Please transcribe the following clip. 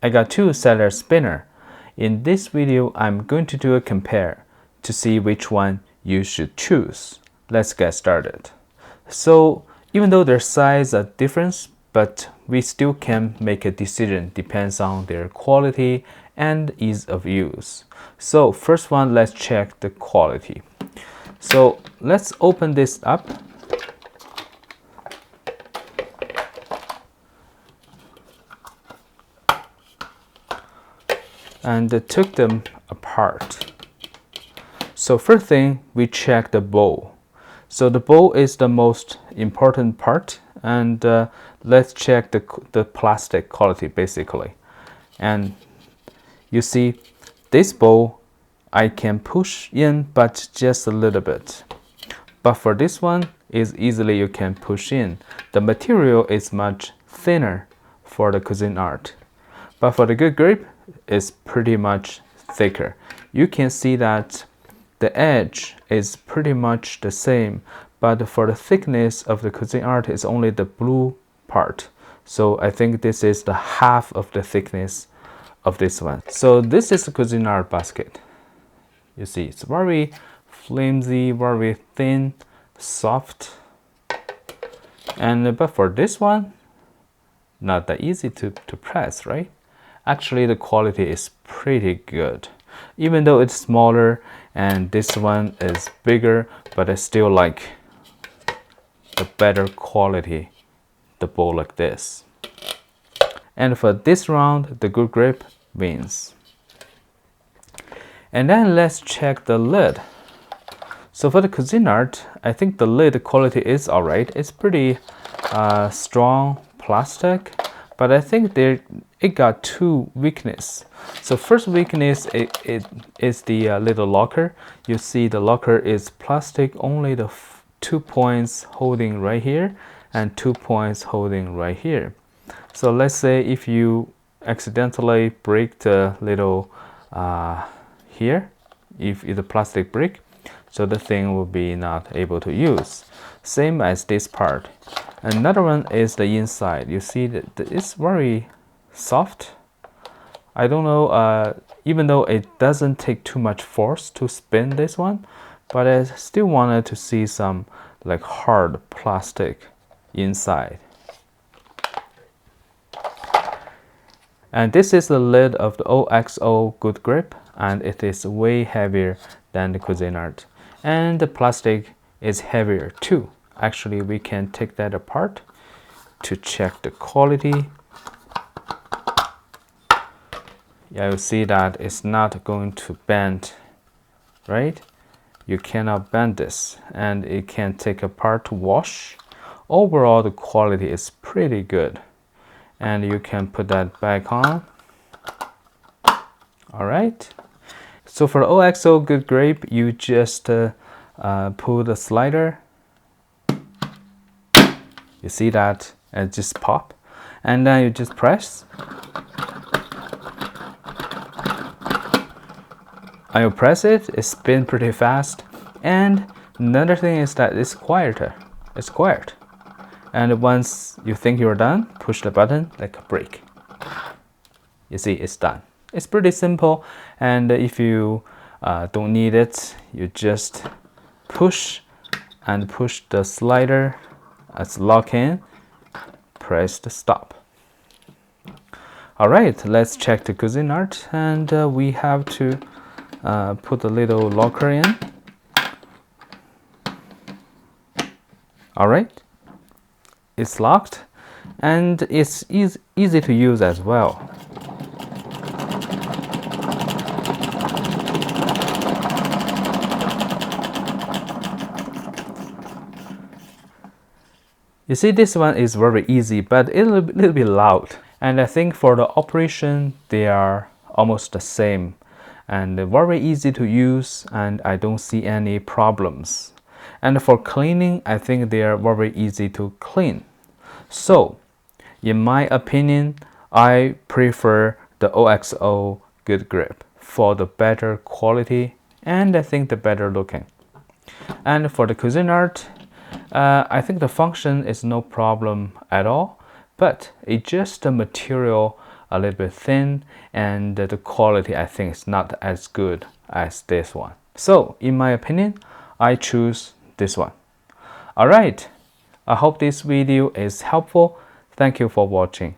I got two cellular spinner. In this video, I'm going to do a compare to see which one you should choose. Let's get started. So even though their size are different, but we still can make a decision depends on their quality and ease of use. So first one, let's check the quality. So let's open this up. And took them apart. So first thing, we check the bowl. So the bowl is the most important part, and let's check the plastic quality basically. And you see this bowl I can push in, but just a little bit. But for this one is easily you can push in. The material is much thinner for the Cuisinart. But for the good grip, it's pretty much thicker. You can see that the edge is pretty much the same, but for the thickness of the Cuisinart is only the blue part. So I think this is the half of the thickness of this one. So this is the Cuisinart basket. You see, it's very flimsy, very thin, soft. And but for this one, not that easy to press, right? Actually, the quality is pretty good. Even though it's smaller and this one is bigger, but I still like the better quality, the bowl like this. And for this round, the good grip wins. And then let's check the lid. So for the Cuisinart, I think the lid quality is alright. It's pretty strong plastic, but I think it got two weakness. So first weakness it is the little locker. You see the locker is plastic, only the 2 points holding right here and 2 points holding right here. So let's say if you accidentally break the little here, if it's a plastic brick, so the thing will be not able to use. Same as this part. Another one is the inside. You see that it's very soft. I don't know, even though it doesn't take too much force to spin this one, but I still wanted to see some like hard plastic inside. And this is the lid of the OXO Good Grip, and it is way heavier than the Cuisinart. And the plastic is heavier too. Actually, we can take that apart to check the quality. Yeah, you see that it's not going to bend, right? You cannot bend this, and it can take apart to wash. Overall, the quality is pretty good. And you can put that back on. All right. So for OXO Good Grip, you just pull the slider. You see that it just pop, and then you just press. And you press it, it spins pretty fast. And another thing is that it's quieter. It's quiet. And once you think you're done, push the button like a brake. You see, it's done. It's pretty simple, and if you don't need it, you just push the slider as lock in, press the stop. All right, let's check the Cuisinart, and we have to put a little locker in. All right, it's locked, and it's easy to use as well. You see, this one is very easy, but a little bit loud. And I think for the operation, they are almost the same. And very easy to use, and I don't see any problems. And for cleaning, I think they are very easy to clean. So, in my opinion, I prefer the OXO Good Grip for the better quality, and I think the better looking. And for the Cuisinart, I think the function is no problem at all, but it's just the material a little bit thin, and the quality I think is not as good as this one. So in my opinion, I choose this one. Alright, I hope this video is helpful. Thank you for watching.